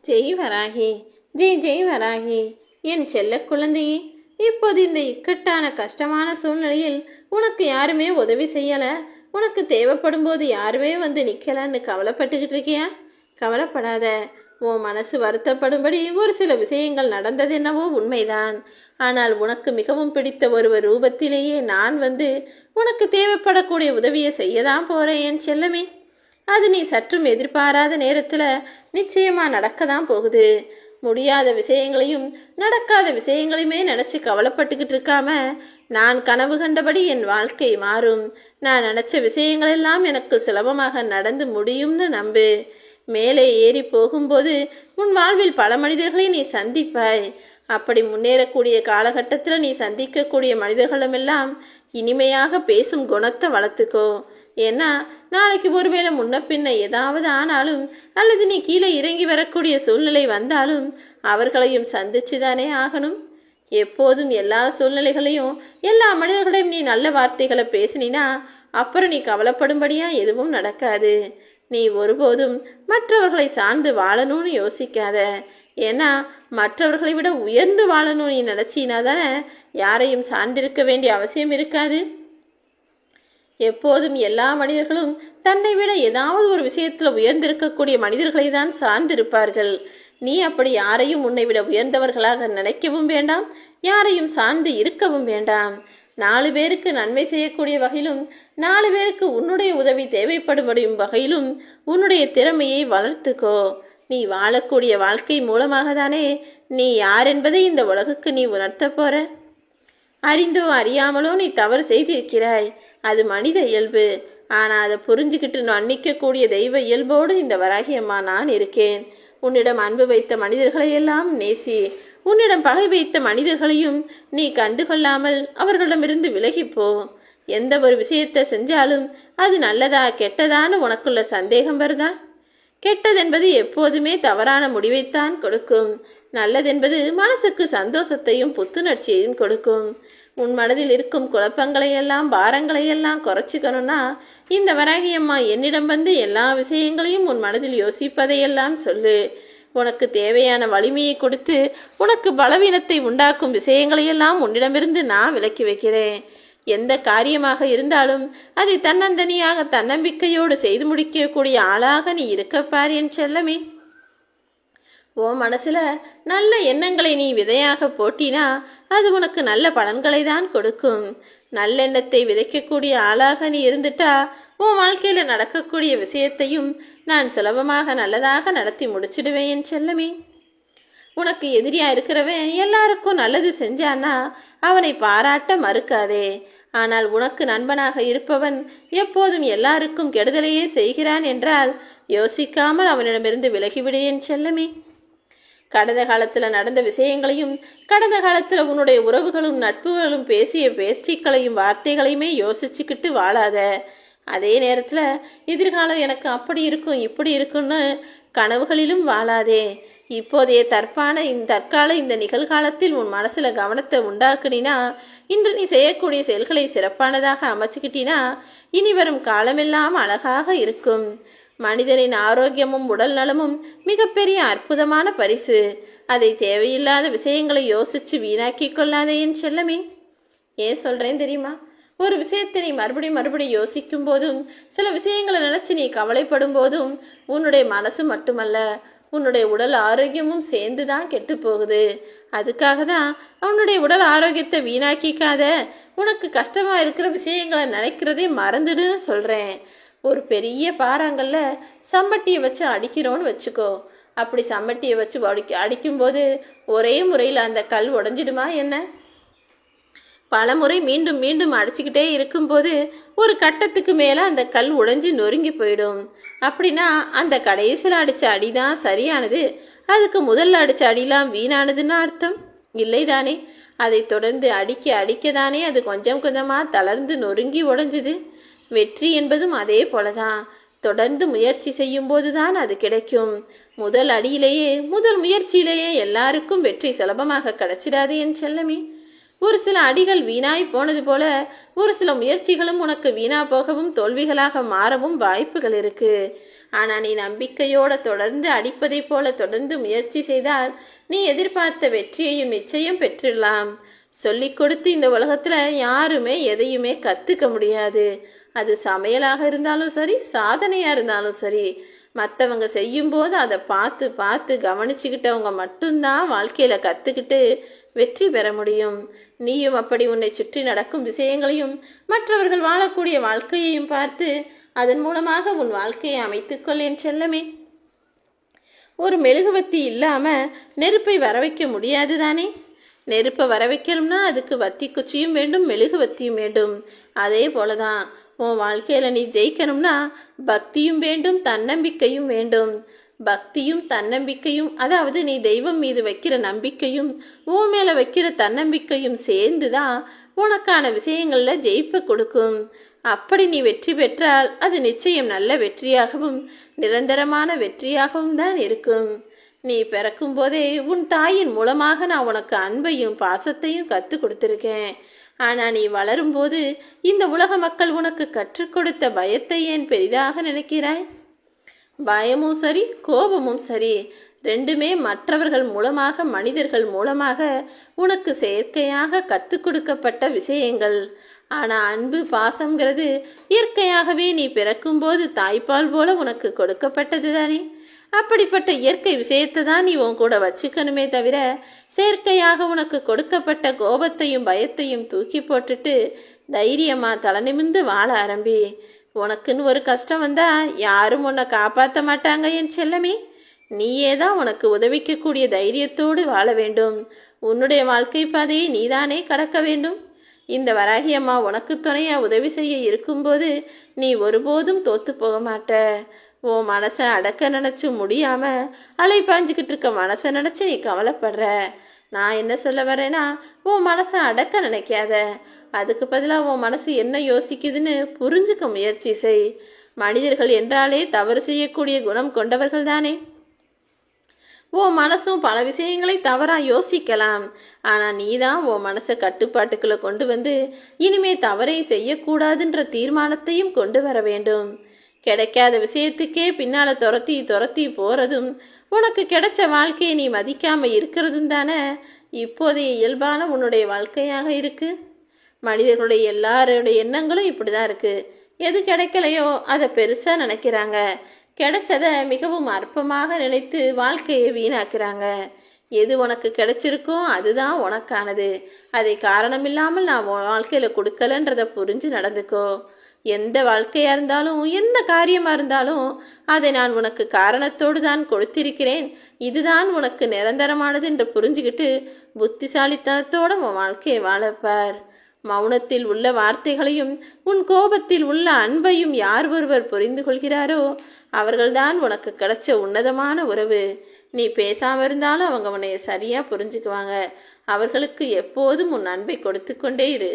ஜெய் வராகி, ஜெய் ஜெய் வராகி. என் செல்ல குழந்தையே, இப்போது இந்த இக்கட்டான கஷ்டமான சூழ்நிலையில் உனக்கு யாருமே உதவி செய்யலை, உனக்கு தேவைப்படும் போது யாருமே வந்து நிற்கலன்னு கவலைப்பட்டுக்கிட்டு இருக்கியா? கவலைப்படாத. உன் மனசு வருத்தப்படும்படி ஒரு சில விஷயங்கள் நடந்தது என்னவோ உண்மைதான். ஆனால் உனக்கு மிகவும் பிடித்த ஒருவர் ரூபத்திலேயே நான் வந்து உனக்கு தேவைப்படக்கூடிய உதவியை செய்யதான் போகிறேன் என் செல்லமே. அது நீ சற்றும் எதிர்பாராத நேரத்தில் நிச்சயமாக நடக்க தான் போகுது. முடியாத விஷயங்களையும் நடக்காத விஷயங்களையுமே நினச்சி கவலைப்பட்டுக்கிட்டு இருக்காம, நான் கனவு கண்டபடி என் வாழ்க்கை மாறும், நான் நினச்ச விஷயங்களெல்லாம் எனக்கு சுலபமாக நடந்து முடியும்னு நம்பு. மேலே ஏறி போகும்போது உன் வாழ்வில் பல மனிதர்களை நீ சந்திப்பாய். அப்படி முன்னேறக்கூடிய காலகட்டத்தில் நீ சந்திக்கக்கூடிய மனிதர்களுமெல்லாம் இனிமையாக பேசும் குணத்தை வளர்த்துக்கோ. ஏன்னா நாளைக்கு ஒருவேளை முன்ன பின்ன ஏதாவது ஆனாலும் அல்லது நீ கீழே இறங்கி வரக்கூடிய சூழ்நிலை வந்தாலும் அவர்களையும் சந்திச்சு தானே ஆகணும். எப்போதும் எல்லா சூழ்நிலைகளையும் எல்லா மனிதர்களையும் நீ நல்ல வார்த்தைகளை பேசினா அப்புறம் நீ கவலைப்படும்படியா எதுவும் நடக்காது. நீ ஒருபோதும் மற்றவர்களை சார்ந்து வாழணும்னு யோசிக்காத. ஏன்னா மற்றவர்களை விட உயர்ந்து வாழணும்னு நீ நினச்சினா தானே யாரையும் சார்ந்திருக்க வேண்டிய அவசியம் இருக்காது. எப்போதும் எல்லா மனிதர்களும் தன்னை விட ஏதாவது ஒரு விஷயத்தில் உயர்ந்திருக்கக்கூடிய மனிதர்களை தான் சார்ந்திருப்பார்கள். நீ அப்படி யாரையும் உன்னை விட உயர்ந்தவர்களாக நினைக்கவும் வேண்டாம், யாரையும் சார்ந்து இருக்கவும் வேண்டாம். 4 பேருக்கு நன்மை செய்யக்கூடிய வகையிலும் 4 பேருக்கு உன்னுடைய உதவி தேவைப்படும் வகையிலும் உன்னுடைய திறமையை வளர்த்துக்கோ. நீ வாழக்கூடிய வாழ்க்கை மூலமாக தானே நீ யார் என்பதை இந்த உலகுக்கு நீ உணர்த்த போற. அறிந்தோ அறியாமலோ நீ தவறு செய்திருக்கிறாய், அது மனித இயல்பு. ஆனால் அதை புரிஞ்சுக்கிட்டு மன்னிக்கக்கூடிய தெய்வ இயல்போடு இந்த வராகி அம்மா நான் இருக்கேன். உன்னிடம் அன்பு வைத்த மனிதர்களை எல்லாம் நேசி, உன்னிடம் பகை வைத்த மனிதர்களையும் நீ கண்டுகொள்ளாமல் அவர்களிடமிருந்து விலகிப்போ. எந்த ஒரு விஷயத்தை செஞ்சாலும் அது நல்லதா கெட்டதான்னு உனக்குள்ள சந்தேகம் வருதா? கெட்டதென்பது எப்போதுமே தவறான முடிவைத்தான் கொடுக்கும். நல்லதென்பது மனசுக்கு சந்தோஷத்தையும் புத்துணர்ச்சியையும் கொடுக்கும். உன் மனதில் இருக்கும் குழப்பங்களையெல்லாம் பாரங்களையெல்லாம் குறைச்சிக்கணும்னா இந்த வராகி அம்மா என்னிடம் வந்து எல்லா விஷயங்களையும் உன் மனதில் யோசிப்பதையெல்லாம் சொல்லு. உனக்கு தேவையான வலிமையை கொடுத்து உனக்கு பலவீனத்தை உண்டாக்கும் விஷயங்களையெல்லாம் உன்னிடமிருந்து நான் விலக்கி வைக்கிறேன். எந்த காரியமாக இருந்தாலும் அதை தன்னந்தனியாக தன்னம்பிக்கையோடு செய்து முடிக்கக்கூடிய ஆளாக நீ இருக்கப்பார் என் செல்லமே. ஓ மனசுல நல்ல எண்ணங்களை நீ விதையாக போட்டினா அது உனக்கு நல்ல பலன்களை தான் கொடுக்கும். நல்லெண்ணத்தை விதைக்கக்கூடிய ஆளாக நீ இருந்துட்டா உன் வாழ்க்கையில நடக்கக்கூடிய விஷயத்தையும் நான் சுலபமாக நல்லதாக நடத்தி முடிச்சிடுவேன் என் செல்லமே. உனக்கு எதிரியா இருக்கிறவன் எல்லாருக்கும் நல்லது செஞ்சானா அவனை பாராட்ட மறுக்காதே. ஆனால் உனக்கு நண்பனாக இருப்பவன் எப்போதும் எல்லாருக்கும் கெடுதலையே செய்கிறான் என்றால் யோசிக்காமல் அவனிடமிருந்து விலகிவிடு என் செல்லமே. கடந்த காலத்தில் நடந்த விஷயங்களையும் கடந்த காலத்தில் உன்னுடைய உறவுகளும் நட்புகளும் பேசிய பேச்சுக்களையும் வார்த்தைகளையுமே யோசிச்சுக்கிட்டு வாழாத. அதே நேரத்தில் எதிர்காலம் எனக்கு அப்படி இருக்கும் இப்படி இருக்குன்னு கனவுகளிலும் வாழாதே. இப்போதைய தற்கால இந்த நிகழ்காலத்தில் உன் மனசுல கவனத்தை உண்டாக்குனா இன்று நீ செய்யக்கூடிய செயல்களை சிறப்பானதாக அமைச்சுக்கிட்டினா இனி வரும் காலமெல்லாம் அழகாக இருக்கும். மனிதனின் ஆரோக்கியமும் உடல் நலமும் மிகப்பெரிய அற்புதமான பரிசு. அதை தேவையில்லாத விஷயங்களை யோசிச்சு வீணாக்கி கொள்ளாதே என் செல்லமே. ஏன் சொல்றேன் தெரியுமா? ஒரு விஷயத்தை நீ மறுபடியும் யோசிக்கும் போதும் சில விஷயங்களை நினைச்சு நீ கவலைப்படும் போதும் உன்னுடைய மனசு மட்டுமல்ல உன்னுடைய உடல் ஆரோக்கியமும் சேர்ந்து தான் கெட்டு போகுது. அதுக்காக தான் அவனுடைய உடல் ஆரோக்கியத்தை வீணாக்கிக்காத. உனக்கு கஷ்டமா இருக்கிற விஷயங்களை நினைக்கிறதே மறந்துடுன்னு சொல்றேன். ஒரு பெரிய பாறாங்கல்ல சம்மட்டியை வச்சு அடிக்கிறோன்னு வச்சுக்கோ. அப்படி சம்மட்டியை வச்சு அடிக்கும்போது ஒரே முறையில் அந்த கல் உடைஞ்சிடுமா என்ன? பல முறை மீண்டும் மீண்டும் அடிச்சுக்கிட்டே இருக்கும்போது ஒரு கட்டத்துக்கு மேலே அந்த கல் உடைஞ்சு நொறுங்கி போயிடும். அப்படின்னா அந்த கடைசியில் அடித்த அடிதான் சரியானது, அதுக்கு முதல்ல அடித்த அடிலாம் வீணானதுன்னு அர்த்தம் இல்லைதானே? அதை தொடர்ந்து அடிக்கதானே அது கொஞ்சம் கொஞ்சமாக தளர்ந்து நொறுங்கி உடைஞ்சுது. வெற்றி என்பதும் அதே போலதான். தொடர்ந்து முயற்சி செய்யும் போதுதான் அது கிடைக்கும். முதல் முயற்சியிலேயே எல்லாருக்கும் வெற்றி சுலபமாக கிடைச்சிடாது என் செல்லமே. ஒரு சில அடிகள் வீணாய் போனது போல ஒரு சில முயற்சிகளும் உனக்கு வீணா போகவும் தோல்விகளாக மாறவும் வாய்ப்புகள் இருக்கு. ஆனால் நீ நம்பிக்கையோட தொடர்ந்து அடிப்பதை போல தொடர்ந்து முயற்சி செய்தால் நீ எதிர்பார்த்த வெற்றியையும் நிச்சயம் பெற்றிடலாம். சொல்லி கொடுத்து இந்த உலகத்தில் யாருமே எதையுமே கற்றுக்க முடியாது. அது சமையலாக இருந்தாலும் சரி, சாதனையாக இருந்தாலும் சரி, மற்றவங்க செய்யும்போது அதை பார்த்து பார்த்து கவனிச்சுக்கிட்டவங்க மட்டும்தான் வாழ்க்கையில் கற்றுக்கிட்டு வெற்றி பெற முடியும். நீயும் அப்படி உன்னை சுற்றி நடக்கும் விஷயங்களையும் மற்றவர்கள் வாழக்கூடிய வாழ்க்கையையும் பார்த்து அதன் மூலமாக உன் வாழ்க்கையை அமைத்துக்கொள் என் செல்லமே. ஒரு மெழுகுவத்தி இல்லாமல் நெருப்பை வர வைக்க முடியாது தானே? நெருப்பை வர வைக்கணும்னா அதுக்கு வத்தி குச்சியும் வேண்டும், மெழுகுவத்தியும் வேண்டும். அதே போலதான் உன் வாழ்க்கையில் நீ ஜெயிக்கணும்னா பக்தியும் வேண்டும், தன்னம்பிக்கையும் வேண்டும். பக்தியும் தன்னம்பிக்கையும், அதாவது நீ தெய்வம் மீது வைக்கிற நம்பிக்கையும் உன் மேலே வைக்கிற தன்னம்பிக்கையும் சேர்ந்து தான் உனக்கான விஷயங்களில் ஜெயிப்பை கொடுக்கும். அப்படி நீ வெற்றி பெற்றால் அது நிச்சயம் நல்ல வெற்றியாகவும் நிரந்தரமான வெற்றியாகவும் தான் இருக்கும். நீ பிறக்கும் போதே உன் தாயின் மூலமாக நான் உனக்கு அன்பையும் பாசத்தையும் கற்றுக் கொடுத்துருக்கேன். ஆனால் நீ வளரும்போது இந்த உலக மக்கள் உனக்கு கற்றுக் கொடுத்த பயத்தை ஏன் பெரிதாக நினைக்கிறாய்? பயமும் சரி, கோபமும் சரி, ரெண்டுமே மற்றவர்கள் மூலமாக, மனிதர்கள் மூலமாக உனக்கு செயற்கையாக கற்றுக் கொடுக்கப்பட்ட விஷயங்கள். ஆனால் அன்பு பாசங்கிறது இயற்கையாகவே நீ பிறக்கும்போது தாய்ப்பால் போல உனக்கு கொடுக்கப்பட்டது தானே. அப்படிப்பட்ட இயற்கை விஷயத்தை தான் நீ உன் கூட வச்சுக்கணுமே தவிர செயற்கையாக உனக்கு கொடுக்கப்பட்ட கோபத்தையும் பயத்தையும் தூக்கி போட்டுட்டு தைரியமாக தலை நிமிர்ந்து வாழ ஆரம்பி. உனக்குன்னு ஒரு கஷ்டம் வந்தா யாரும் உன்னை காப்பாற்ற மாட்டாங்க என் செல்லமே. நீயே தான் உனக்கு உதவிக்கக்கூடிய தைரியத்தோடு வாழ வேண்டும். உன்னுடைய வாழ்க்கை பாதையை நீதானே கடக்க வேண்டும். இந்த வராகி அம்மா உனக்கு துணையா உதவி செய்ய இருக்கும்போது நீ ஒருபோதும் தோத்து போக மாட்ட. உன் மனசை அடக்க நினச்சி முடியாமல் அலை பாஞ்சிக்கிட்டு இருக்க மனசை நினச்சி நீ கவலைப்படுற. நான் என்ன சொல்ல வரேன்னா, உன் மனசை அடக்க நினைக்காத. அதுக்கு பதிலாக உன் மனசு என்ன யோசிக்குதுன்னு புரிஞ்சுக்க முயற்சி செய். மனிதர்கள் என்றாலே தவறு செய்யக்கூடிய குணம் கொண்டவர்கள் தானே. உன் மனசும் பல விஷயங்களை தவறாக யோசிக்கலாம். ஆனால் நீ தான் உன் மனசை கட்டுப்பாட்டுக்குள்ளே கொண்டு வந்து இனிமே தவறை செய்யக்கூடாதுன்ற தீர்மானத்தையும் கொண்டு வர வேண்டும். கிடைக்காத விஷயத்துக்கே பின்னால் துரத்தி துரத்தி போகிறதும் உனக்கு கிடைச்ச வாழ்க்கையை நீ மதிக்காமல் இருக்கிறதும் தானே இப்போதைய இயல்பான உன்னுடைய வாழ்க்கையாக இருக்குது. மனிதர்களுடைய எல்லாருடைய எண்ணங்களும் இப்படி தான் இருக்குது. எது கிடைக்கலையோ அதை பெருசாக நினைக்கிறாங்க. கிடைச்சதை மிகவும் அற்பமாக நினைத்து வாழ்க்கையை வீணாக்குறாங்க. எது உனக்கு கிடைச்சிருக்கோ அதுதான் உனக்கானது. அதை காரணம் இல்லாமல் நான் வாழ்க்கையில் கொடுக்கலன்றதை புரிஞ்சு நடந்துக்கோ. எந்த வாழ்க்கையாக இருந்தாலும் எந்த காரியமாக இருந்தாலும் அதை நான் உனக்கு காரணத்தோடு தான் கொடுத்திருக்கிறேன். இதுதான் உனக்கு நிரந்தரமானது என்று புரிஞ்சுக்கிட்டு புத்திசாலித்தனத்தோடு உன் வாழ்க்கையை வாழப்பார். மௌனத்தில் உள்ள வார்த்தைகளையும் உன் கோபத்தில் உள்ள அன்பையும் யார் ஒருவர் புரிந்து கொள்கிறாரோ அவர்கள்தான் உனக்கு கிடைச்ச உன்னதமான உறவு. நீ பேசாமல் இருந்தாலும் அவங்க உன்னை சரியாக புரிஞ்சுக்குவாங்க. அவர்களுக்கு எப்போதும் உன் அன்பை கொடுத்து கொண்டே இரு.